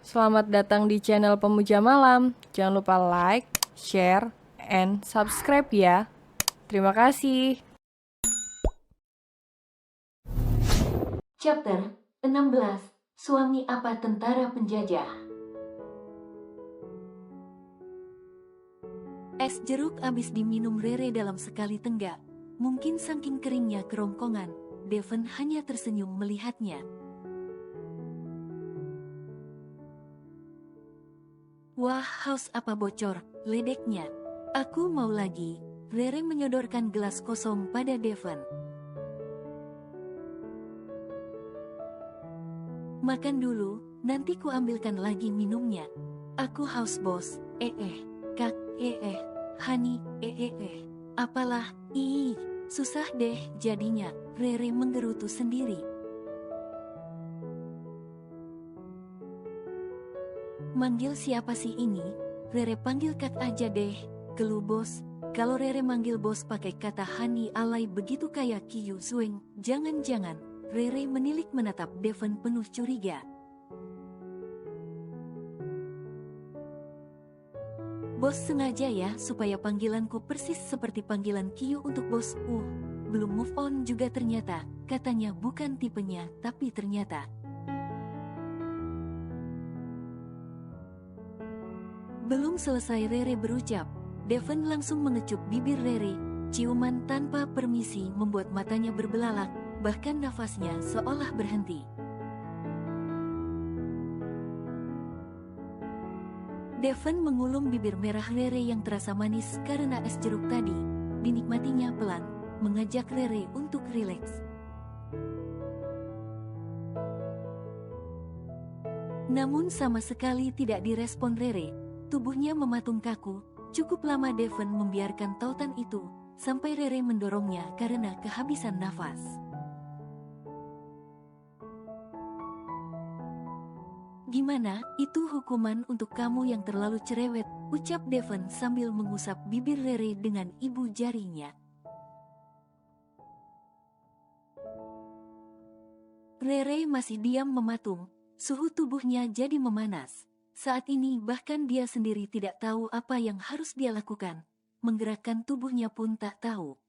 Selamat datang di channel Pemuja Malam. Jangan lupa like, share, and subscribe ya. Terima kasih. Chapter 16. Suami apa tentara penjajah? Es jeruk abis diminum Rere dalam sekali tenggak. Mungkin saking keringnya kerongkongan, Devon hanya tersenyum melihatnya. Wah, haus apa bocor, ledeknya. Aku mau lagi. Rere menyodorkan gelas kosong pada Devon. Makan dulu, nanti ku ambilkan lagi minumnya. Aku haus bos, kak, hani, apalah, susah deh jadinya, Rere menggerutu sendiri. Manggil siapa sih ini? Rere panggil kak aja deh, geluh bos. Kalau Rere manggil bos pakai kata hani alay begitu kayak Kiyu Zueng, jangan-jangan, Rere menilik menatap Devon penuh curiga. Bos sengaja ya supaya panggilanku persis seperti panggilan Kiyu untuk bos. Belum move on juga ternyata, katanya bukan tipenya, tapi ternyata. Belum selesai Rere berucap, Devon langsung mengecup bibir Rere. Ciuman tanpa permisi membuat matanya berbelalak, bahkan nafasnya seolah berhenti. Devon mengulum bibir merah Rere yang terasa manis karena es jeruk tadi. Dinikmatinya pelan, mengajak Rere untuk rileks. Namun sama sekali tidak direspon Rere. Tubuhnya mematung kaku. Cukup lama Devon membiarkan tautan itu, sampai Rere mendorongnya karena kehabisan nafas. Gimana, itu hukuman untuk kamu yang terlalu cerewet, ucap Devon sambil mengusap bibir Rere dengan ibu jarinya. Rere masih diam mematung, suhu tubuhnya jadi memanas. Saat ini bahkan dia sendiri tidak tahu apa yang harus dia lakukan. Menggerakkan tubuhnya pun tak tahu.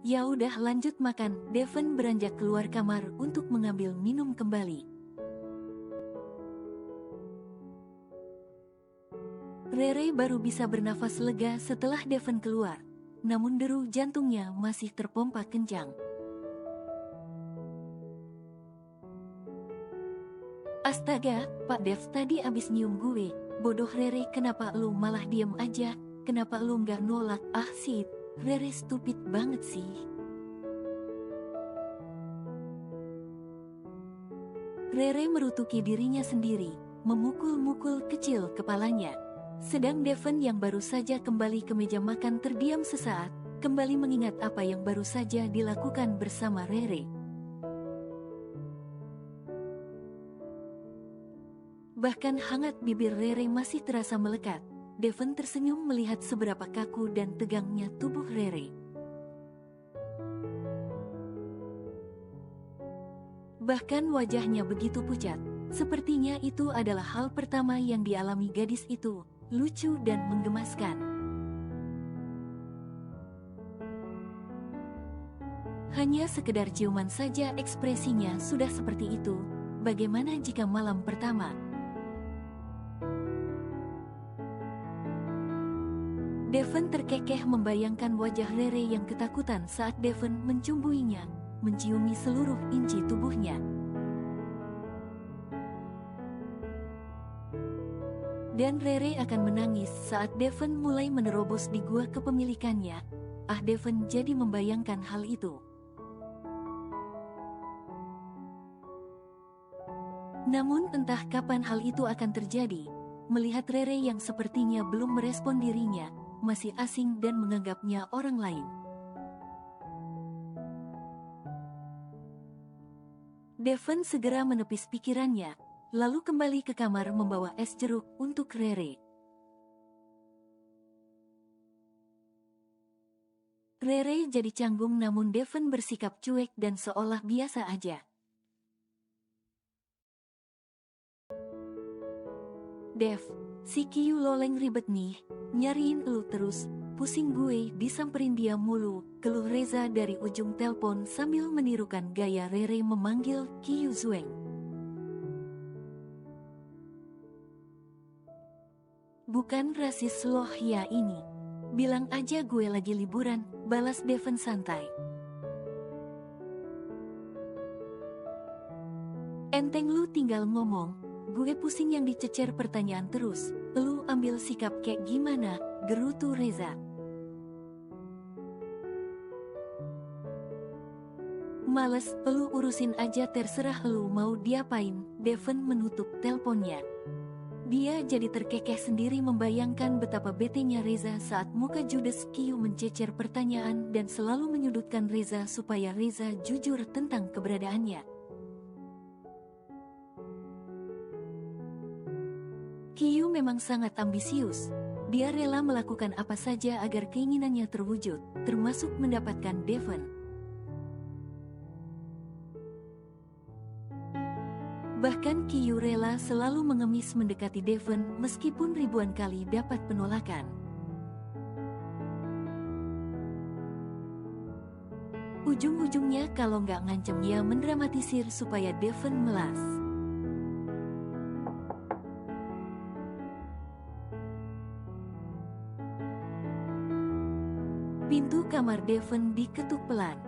Ya udah lanjut makan, Devon beranjak keluar kamar untuk mengambil minum kembali. Rere baru bisa bernafas lega setelah Devon keluar. Namun deru jantungnya masih terpompa kencang. Astaga, Pak Dev tadi abis nyium gue. Bodoh Rere, kenapa lu malah diem aja? Kenapa lu nggak nolak? Sid, Rere stupid banget sih. Rere merutuki dirinya sendiri, memukul-mukul kecil kepalanya. Sedang Devon yang baru saja kembali ke meja makan terdiam sesaat, kembali mengingat apa yang baru saja dilakukan bersama Rere. Bahkan hangat bibir Rere masih terasa melekat. Devon tersenyum melihat seberapa kaku dan tegangnya tubuh Rere. Bahkan wajahnya begitu pucat. Sepertinya itu adalah hal pertama yang dialami gadis itu, lucu dan menggemaskan. Hanya sekedar ciuman saja ekspresinya sudah seperti itu. Bagaimana jika malam pertama? Devon terkekeh membayangkan wajah Rere yang ketakutan saat Devon mencumbuinya, menciumi seluruh inci tubuhnya. Dan Rere akan menangis saat Devon mulai menerobos di gua kepemilikannya. Devon jadi membayangkan hal itu. Namun entah kapan hal itu akan terjadi. Melihat Rere yang sepertinya belum merespon dirinya, masih asing dan menganggapnya orang lain. Devon segera menepis pikirannya, lalu kembali ke kamar membawa es jeruk untuk Rere. Rere jadi canggung namun Devon bersikap cuek dan seolah biasa aja. Dev, si Kiyu Loleng ribet nih, nyariin elu terus, pusing gue disamperin dia mulu, keluh Reza dari ujung telepon sambil menirukan gaya Rere memanggil Kiyu Zueng. Bukan rasis loh ya ini. Bilang aja gue lagi liburan, balas Devon santai. Enteng lu tinggal ngomong, gue pusing yang dicecer pertanyaan terus, lu ambil sikap kayak gimana, gerutu Reza. Males, lu urusin aja terserah lu mau diapain, Devon menutup teleponnya. Dia jadi terkekeh sendiri membayangkan betapa betenya Reza saat muka judes Kiyu mencecer pertanyaan dan selalu menyudutkan Reza supaya Reza jujur tentang keberadaannya. Kiyu memang sangat ambisius. Dia rela melakukan apa saja agar keinginannya terwujud, termasuk mendapatkan Devon. Bahkan Kiyu rela selalu mengemis mendekati Devon meskipun ribuan kali dapat penolakan. Ujung-ujungnya kalau nggak ngancem ya mendramatisir supaya Devon melas. Pintu kamar Devon diketuk pelan.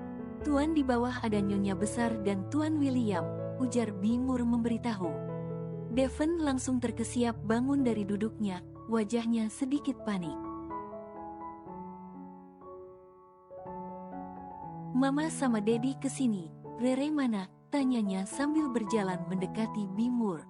Tuan di bawah ada Nyonya Besar dan Tuan William, ujar Bimur memberitahu. Devon langsung terkesiap bangun dari duduknya, wajahnya sedikit panik. Mama sama Dedi kesini, Rere mana? Tanyanya sambil berjalan mendekati Bimur.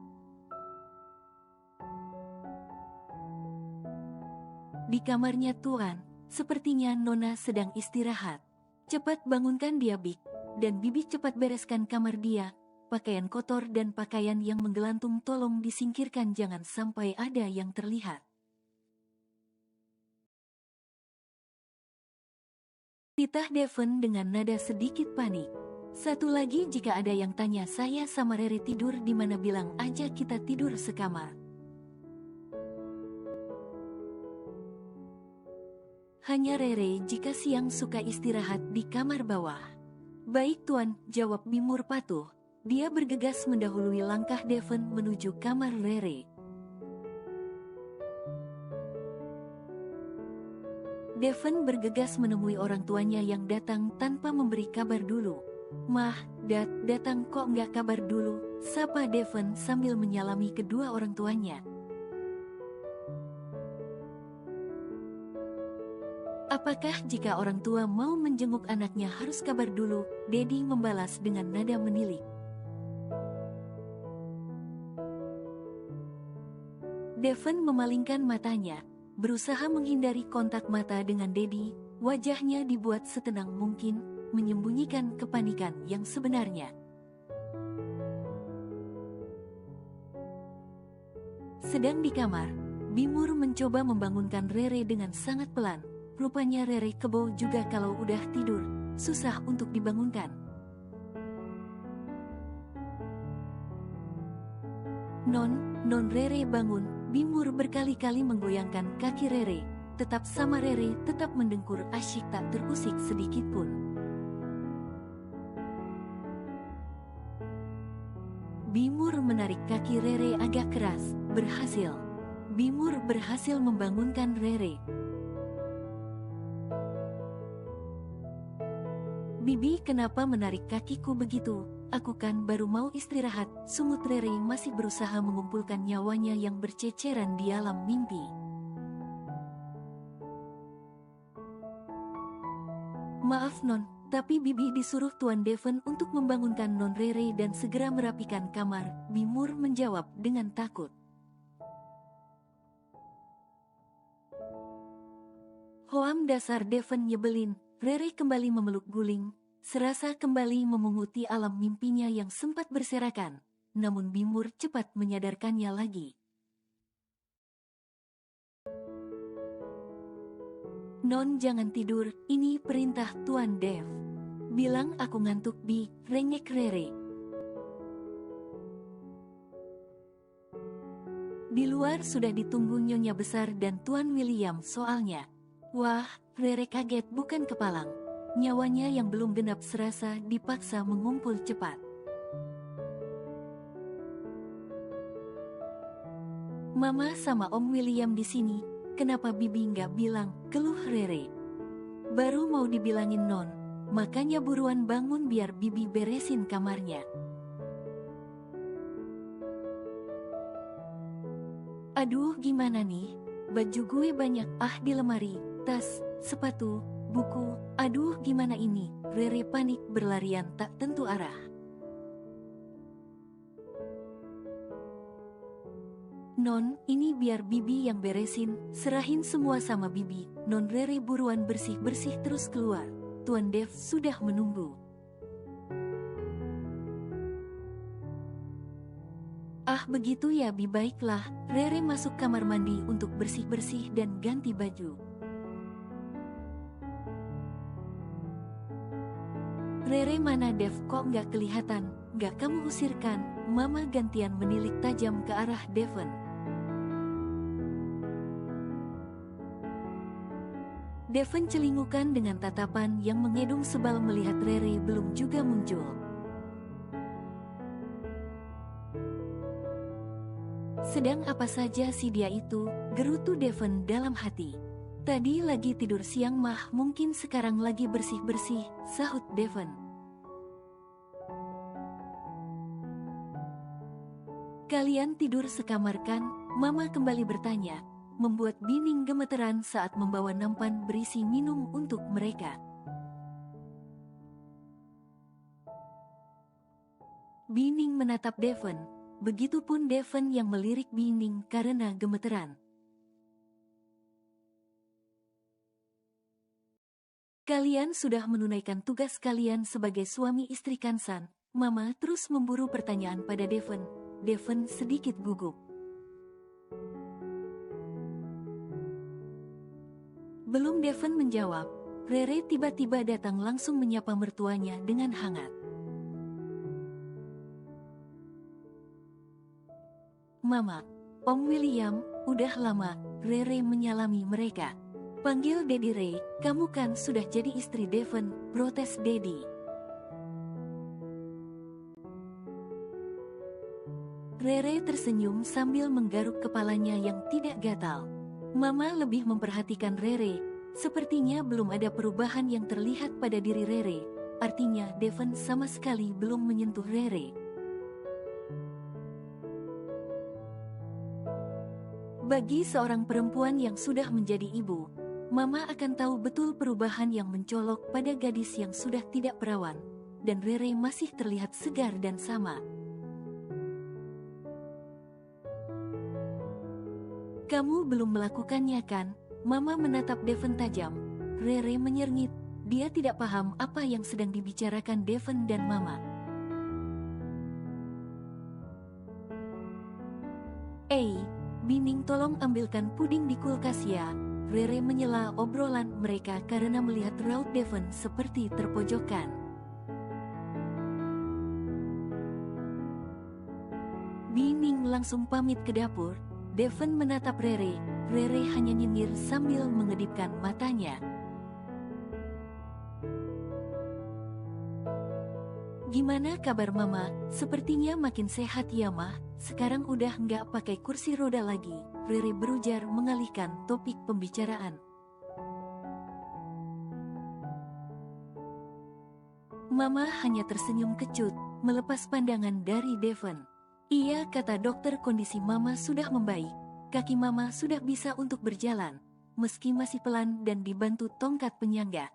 Di kamarnya Tuan, sepertinya Nona sedang istirahat. Cepat bangunkan dia, Bik, dan Bibi cepat bereskan kamar dia. Pakaian kotor dan pakaian yang menggelantung tolong disingkirkan, jangan sampai ada yang terlihat. Titah Devon dengan nada sedikit panik. Satu lagi, jika ada yang tanya saya sama Rere tidur di mana bilang aja kita tidur sekamar. Hanya Rere jika siang suka istirahat di kamar bawah. Baik Tuan, jawab Bimur patuh. Dia bergegas mendahului langkah Devon menuju kamar Rere. Devon bergegas menemui orang tuanya yang datang tanpa memberi kabar dulu. Mah, datang kok nggak kabar dulu, sapa Devon sambil menyalami kedua orang tuanya. Apakah jika orang tua mau menjenguk anaknya harus kabar dulu? Dedi membalas dengan nada menilik. Devon memalingkan matanya, berusaha menghindari kontak mata dengan Dedi. Wajahnya dibuat setenang mungkin, menyembunyikan kepanikan yang sebenarnya. Sedang di kamar, Bimur mencoba membangunkan Rere dengan sangat pelan. Rupanya Rere kebo juga kalau udah tidur, susah untuk dibangunkan. Non Rere bangun, Bimur berkali-kali menggoyangkan kaki Rere, tetap sama Rere tetap mendengkur asyik tak terusik sedikit pun. Bimur menarik kaki Rere agak keras, berhasil. Bimur berhasil membangunkan Rere. Bibi, kenapa menarik kakiku begitu? Aku kan baru mau istirahat. Sungut Rere masih berusaha mengumpulkan nyawanya yang berceceran di alam mimpi. Maaf Non, tapi Bibi disuruh Tuan Devon untuk membangunkan Non Rere dan segera merapikan kamar. Bimur menjawab dengan takut. Hoam, dasar Devon nyebelin. Rere kembali memeluk guling, serasa kembali memunguti alam mimpinya yang sempat berserakan. Namun Bimur cepat menyadarkannya lagi. Non, jangan tidur, ini perintah Tuan Dev. Bilang aku ngantuk, Bi, rengek Rere. Di luar sudah ditunggu Nyonya Besar dan Tuan William soalnya. Wah, Rere kaget bukan kepalang. Nyawanya yang belum genap serasa dipaksa mengumpul cepat. Mama sama Om William di sini, kenapa Bibi nggak bilang, keluh Rere. Baru mau dibilangin Non, makanya buruan bangun biar Bibi beresin kamarnya. Aduh gimana nih, baju gue banyak di lemari, tas, sepatu, buku, aduh gimana ini, Rere panik berlarian tak tentu arah. Non, ini biar Bibi yang beresin, serahin semua sama Bibi. Non Rere buruan bersih-bersih terus keluar. Tuan Dev sudah menunggu. Ah begitu ya Bi, baiklah. Rere masuk kamar mandi untuk bersih-bersih dan ganti baju. Rere mana Dev, kok nggak kelihatan? Nggak kamu usirkan? Mama gantian menilik tajam ke arah Devon. Devon celingukan dengan tatapan yang mengedung sebal melihat Rere belum juga muncul. Sedang apa saja si dia itu, gerutu Devon dalam hati. Tadi lagi tidur siang mah, mungkin sekarang lagi bersih-bersih, sahut Devon. Kalian tidur sekamar kan? Mama kembali bertanya, membuat Bining gemeteran saat membawa nampan berisi minum untuk mereka. Bining menatap Devon, begitupun Devon yang melirik Bining karena gemeteran. Kalian sudah menunaikan tugas kalian sebagai suami istri kan San? Mama terus memburu pertanyaan pada Devon. Devon sedikit gugup. Belum Devon menjawab, Rere tiba-tiba datang langsung menyapa mertuanya dengan hangat. Mama, Om William, udah lama, Rere menyalami mereka. Panggil Daddy Ray, kamu kan sudah jadi istri Devon, protes Daddy. Rere tersenyum sambil menggaruk kepalanya yang tidak gatal. Mama lebih memperhatikan Rere, sepertinya belum ada perubahan yang terlihat pada diri Rere, artinya Devon sama sekali belum menyentuh Rere. Bagi seorang perempuan yang sudah menjadi ibu, Mama akan tahu betul perubahan yang mencolok pada gadis yang sudah tidak perawan, dan Rere masih terlihat segar dan sama. Kamu belum melakukannya kan? Mama menatap Devon tajam. Rere menyerngit, dia tidak paham apa yang sedang dibicarakan Devon dan Mama. Bining tolong ambilkan puding di kulkas ya. Rere menyela obrolan mereka karena melihat raut Devon seperti terpojokkan. Bining langsung pamit ke dapur. Devon menatap Rere, Rere hanya nyengir sambil mengedipkan matanya. Gimana kabar Mama? Sepertinya makin sehat ya Mah, sekarang udah nggak pakai kursi roda lagi, Rere berujar mengalihkan topik pembicaraan. Mama hanya tersenyum kecut, melepas pandangan dari Devon. Iya, kata dokter, kondisi Mama sudah membaik. Kaki Mama sudah bisa untuk berjalan, meski masih pelan dan dibantu tongkat penyangga.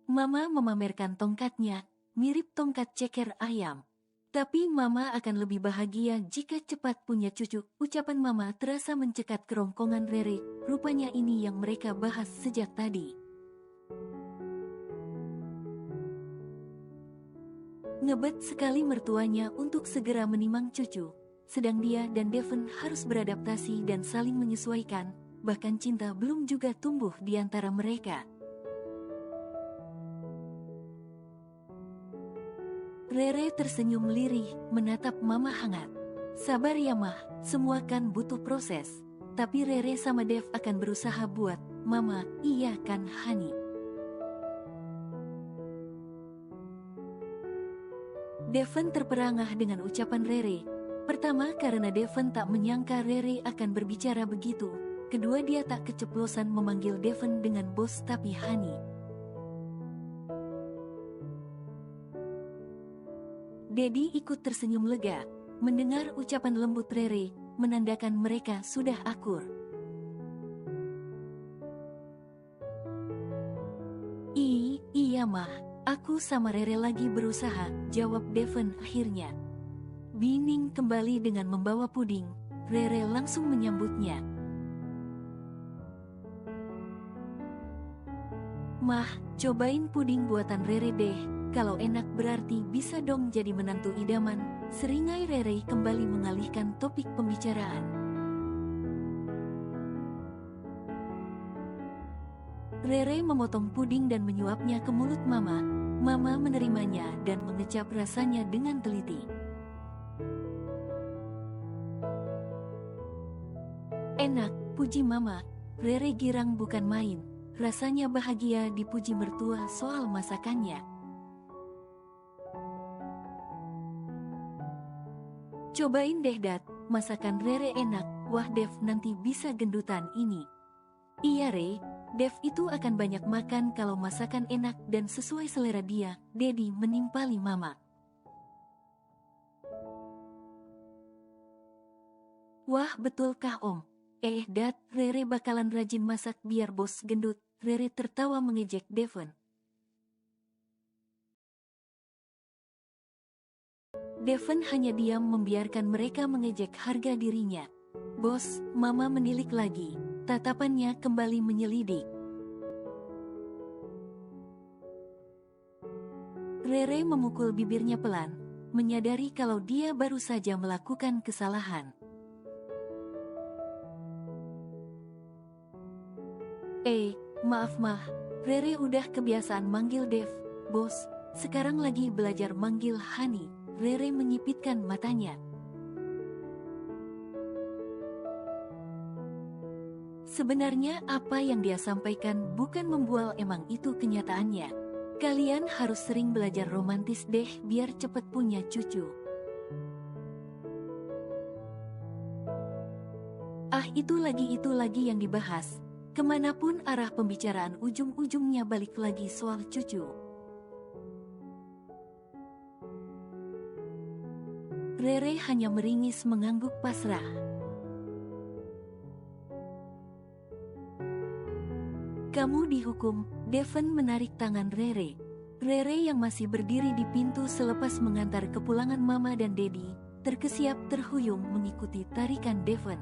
Mama memamerkan tongkatnya, mirip tongkat ceker ayam. Tapi Mama akan lebih bahagia jika cepat punya cucu. Ucapan Mama terasa mencekat kerongkongan Rere, rupanya ini yang mereka bahas sejak tadi. Ngebet sekali mertuanya untuk segera menimang cucu, sedang dia dan Devon harus beradaptasi dan saling menyesuaikan, bahkan cinta belum juga tumbuh di antara mereka. Rere tersenyum lirih, menatap Mama hangat. Sabar ya Mah, semua kan butuh proses. Tapi Rere sama Dev akan berusaha buat Mama, iya kan Hani? Devon terperangah dengan ucapan Rere. Pertama karena Devon tak menyangka Rere akan berbicara begitu. Kedua dia tak keceplosan memanggil Devon dengan bos tapi Hani. Dedi ikut tersenyum lega. Mendengar ucapan lembut Rere, menandakan mereka sudah akur. Iya Mah, aku sama Rere lagi berusaha, jawab Devon akhirnya. Bining kembali dengan membawa puding, Rere langsung menyambutnya. Mah, cobain puding buatan Rere deh, kalau enak berarti bisa dong jadi menantu idaman, seringai Rere kembali mengalihkan topik pembicaraan. Rere memotong puding dan menyuapnya ke mulut Mama. Mama menerimanya dan mengecap rasanya dengan teliti. Enak, puji Mama. Rere girang bukan main. Rasanya bahagia dipuji mertua soal masakannya. Cobain deh Dat, masakan Rere enak. Wah Dev nanti bisa gendutan ini. Iya Re, Dev itu akan banyak makan kalau masakan enak dan sesuai selera dia. Dedi menimpali Mama. Wah betulkah Om? Dat, Rere bakalan rajin masak biar bos gendut. Rere tertawa mengejek Devon. Devon hanya diam membiarkan mereka mengejek harga dirinya. Bos, Mama menilik lagi. Tatapannya kembali menyelidik. Rere memukul bibirnya pelan, menyadari kalau dia baru saja melakukan kesalahan. Maaf Mah, Rere udah kebiasaan manggil Dev. Bos, sekarang lagi belajar manggil Hani. Rere menyipitkan matanya. Sebenarnya apa yang dia sampaikan bukan membual, emang itu kenyataannya. Kalian harus sering belajar romantis deh biar cepat punya cucu. Itu lagi yang dibahas. Kemanapun arah pembicaraan ujung-ujungnya balik lagi soal cucu. Rere hanya meringis mengangguk pasrah. Kamu dihukum, Devon menarik tangan Rere. Rere yang masih berdiri di pintu selepas mengantar kepulangan Mama dan Dedi, terkesiap terhuyung mengikuti tarikan Devon.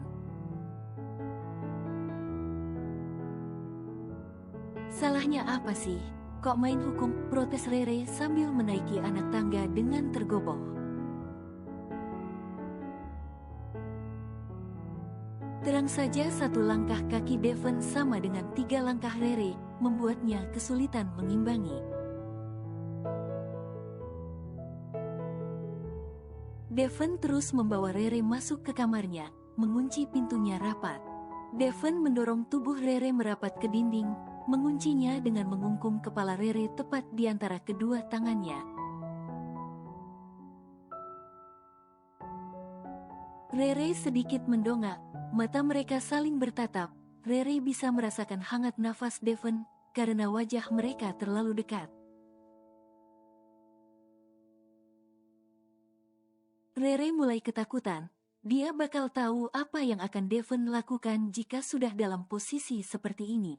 Salahnya apa sih? Kok main hukum? Protes Rere sambil menaiki anak tangga dengan tergopoh. Terang saja satu langkah kaki Devon sama dengan 3 langkah Rere, membuatnya kesulitan mengimbangi. Devon terus membawa Rere masuk ke kamarnya, mengunci pintunya rapat. Devon mendorong tubuh Rere merapat ke dinding, menguncinya dengan mengungkum kepala Rere tepat di antara kedua tangannya. Rere sedikit mendongak, mata mereka saling bertatap. Rere bisa merasakan hangat nafas Devon, karena wajah mereka terlalu dekat. Rere mulai ketakutan, dia bakal tahu apa yang akan Devon lakukan jika sudah dalam posisi seperti ini.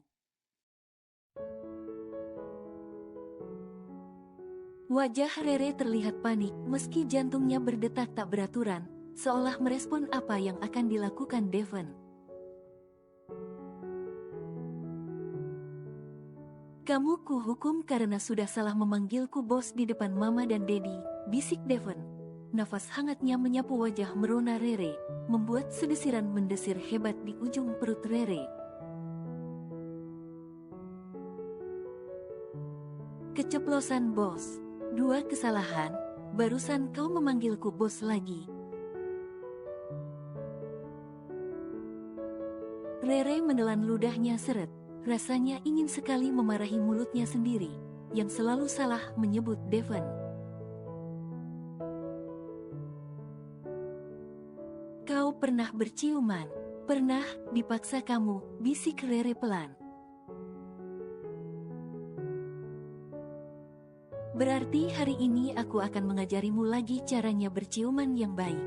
Wajah Rere terlihat panik meski jantungnya berdetak tak beraturan, seolah merespon apa yang akan dilakukan Devon. Kamu kuhukum karena sudah salah memanggilku bos di depan Mama dan Dedi, bisik Devon. Nafas hangatnya menyapu wajah merona Rere, membuat sedesiran mendesir hebat di ujung perut Rere. Keceplosan bos. 2 kesalahan, barusan kau memanggilku bos lagi. Rere menelan ludahnya seret, rasanya ingin sekali memarahi mulutnya sendiri, yang selalu salah menyebut Devon. Kau pernah berciuman? Pernah, dipaksa kamu, bisik Rere pelan. Berarti hari ini aku akan mengajarimu lagi caranya berciuman yang baik.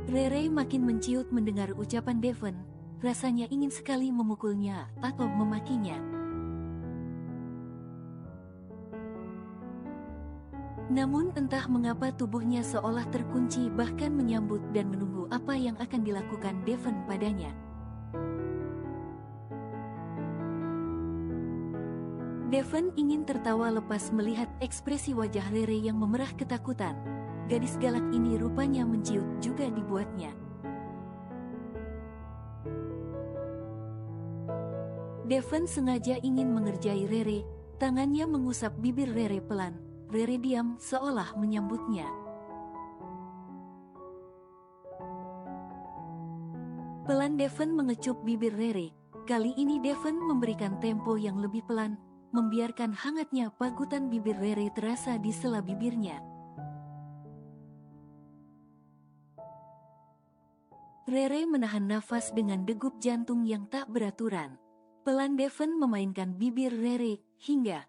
Rere makin menciut mendengar ucapan Devon, rasanya ingin sekali memukulnya atau memakinya. Namun entah mengapa tubuhnya seolah terkunci bahkan menyambut dan menunggu apa yang akan dilakukan Devon padanya. Devon ingin tertawa lepas melihat ekspresi wajah Rere yang memerah ketakutan. Gadis galak ini rupanya menciut juga dibuatnya. Devon sengaja ingin mengerjai Rere, tangannya mengusap bibir Rere pelan. Rere diam seolah menyambutnya. Pelan Devon mengecup bibir Rere. Kali ini Devon memberikan tempo yang lebih pelan, membiarkan hangatnya pagutan bibir Rere terasa di sela bibirnya. Rere menahan nafas dengan degup jantung yang tak beraturan. Pelan Devon memainkan bibir Rere, hingga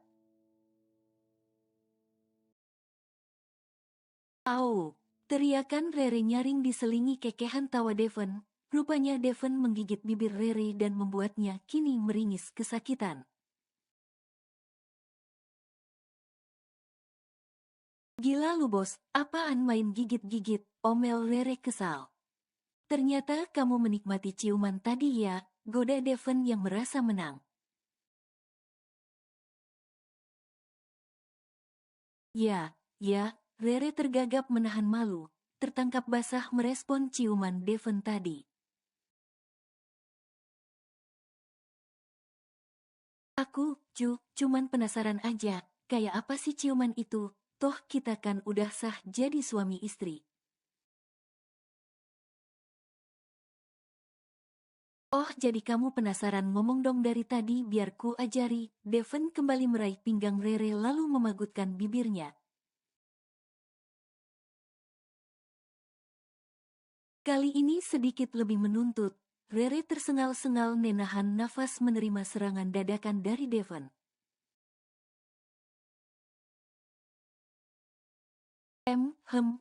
"Au!" Teriakan Rere nyaring diselingi kekehan tawa Devon. Rupanya Devon menggigit bibir Rere dan membuatnya kini meringis kesakitan. "Gila lu bos, apaan main gigit-gigit?" omel Rere kesal. "Ternyata kamu menikmati ciuman tadi ya," goda Devon yang merasa menang. Ya, Rere tergagap menahan malu, tertangkap basah merespon ciuman Devon tadi. "Aku, cuman penasaran aja, kayak apa sih ciuman itu, toh kita kan udah sah jadi suami istri." "Oh jadi kamu penasaran, ngomong dong dari tadi biar ku ajari." Devon kembali meraih pinggang Rere lalu memagutkan bibirnya. Kali ini sedikit lebih menuntut. Rere tersengal-sengal menahan nafas menerima serangan dadakan dari Devon.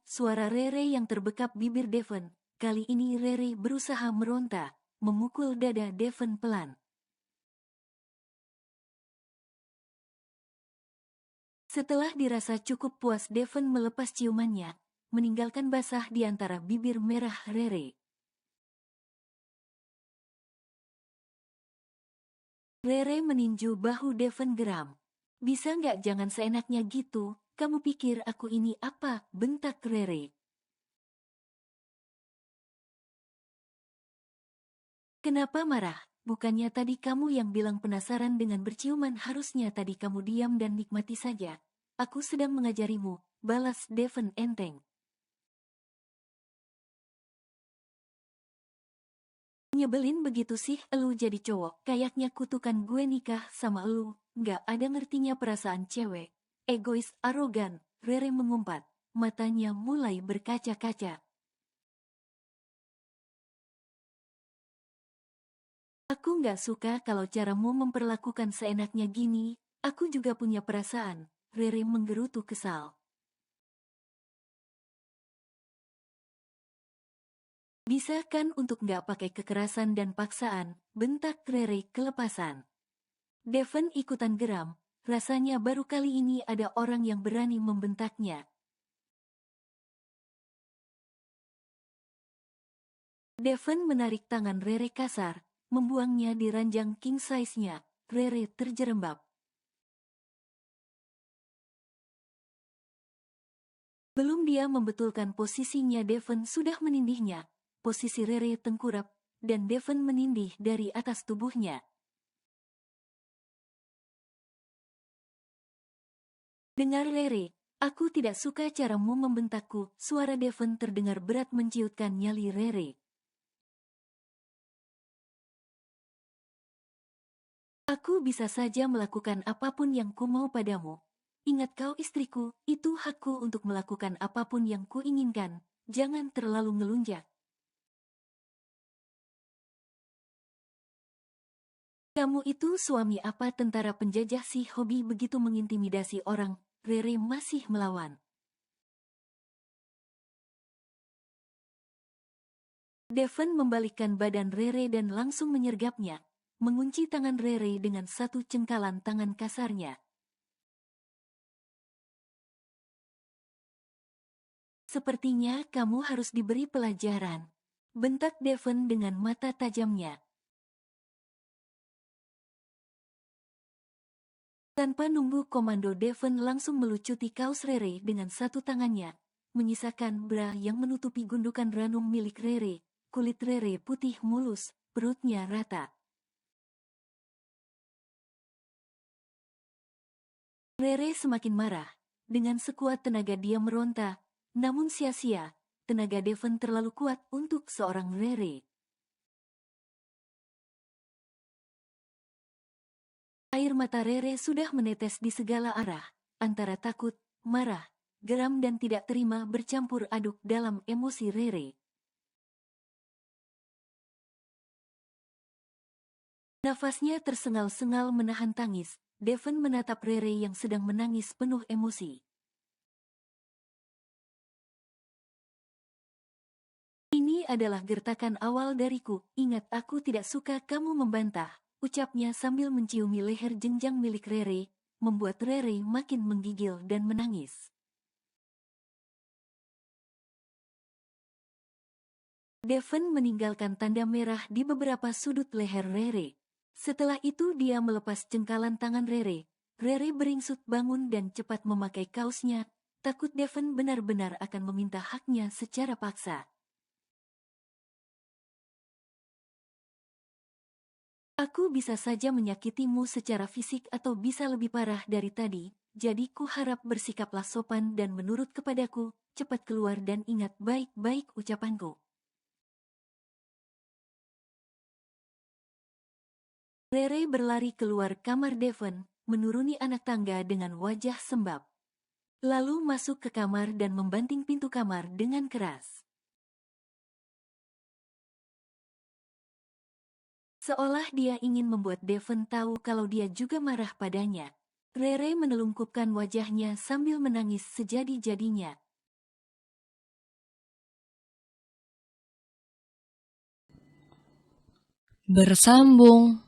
Suara Rere yang terbekap bibir Devon. Kali ini Rere berusaha meronta, memukul dada Devon pelan. Setelah dirasa cukup puas, Devon melepas ciumannya, meninggalkan basah di antara bibir merah Rere. Rere meninju bahu Devon geram. "Bisa nggak jangan seenaknya gitu, kamu pikir aku ini apa?" bentak Rere. "Kenapa marah? Bukannya tadi kamu yang bilang penasaran dengan berciuman, harusnya tadi kamu diam dan nikmati saja." "Aku sedang mengajarimu," balas Devon enteng. "Nyebelin begitu sih elu jadi cowok, kayaknya kutukan gue nikah sama elu." "Nggak ada ngertinya perasaan cewek. Egois, arogan." Rere mengumpat, matanya mulai berkaca-kaca. "Aku nggak suka kalau caramu memperlakukan seenaknya gini. Aku juga punya perasaan." Rere menggerutu kesal. "Bisa kan untuk nggak pakai kekerasan dan paksaan?" bentak Rere kelepasan. Devon ikutan geram, rasanya baru kali ini ada orang yang berani membentaknya. Devon menarik tangan Rere kasar, membuangnya di ranjang king size-nya. Rere terjerembab. Belum dia membetulkan posisinya, Devon sudah menindihnya. Posisi Rere tengkurap, dan Devon menindih dari atas tubuhnya. Dengar Rere, Aku tidak suka caramu membentakku, suara Devon terdengar berat menciutkan nyali Rere. Aku bisa saja melakukan apapun yang ku mau padamu. Ingat kau istriku, itu hakku untuk melakukan apapun yang ku inginkan. Jangan terlalu ngelunjak. Kamu itu suami apa tentara penjajah si hobi begitu mengintimidasi orang, Rere masih melawan. Devon membalikkan badan Rere dan langsung menyergapnya, mengunci tangan Rere dengan satu cengkalan tangan kasarnya. Sepertinya kamu harus diberi pelajaran, bentak Devon dengan mata tajamnya. Tanpa nunggu komando, Devon langsung melucuti kaos Rere dengan satu tangannya, menyisakan bra yang menutupi gundukan ranum milik Rere. Kulit Rere putih mulus, perutnya rata. Rere semakin marah. Dengan sekuat tenaga dia meronta, namun sia-sia. Tenaga Devon terlalu kuat untuk seorang Rere. Air mata Rere sudah menetes di segala arah, antara takut, marah, geram dan tidak terima bercampur aduk dalam emosi Rere. Nafasnya tersengal-sengal menahan tangis. Devon menatap Rere yang sedang menangis penuh emosi. Ini adalah gertakan awal dariku, ingat aku tidak suka kamu membantah, ucapnya sambil menciumi leher jenjang milik Rere, membuat Rere makin menggigil dan menangis. Devon meninggalkan tanda merah di beberapa sudut leher Rere. Setelah itu dia melepas cengkalan tangan Rere. Rere beringsut bangun dan cepat memakai kaosnya, takut Devon benar-benar akan meminta haknya secara paksa. Aku bisa saja menyakitimu secara fisik atau bisa lebih parah dari tadi, jadi ku harap bersikaplah sopan dan menurut kepadaku, cepat keluar dan ingat baik-baik ucapanku. Rere berlari keluar kamar Devon, menuruni anak tangga dengan wajah sembab. Lalu masuk ke kamar dan membanting pintu kamar dengan keras. Seolah dia ingin membuat Devon tahu kalau dia juga marah padanya. Rere menelungkupkan wajahnya sambil menangis sejadi-jadinya. Bersambung.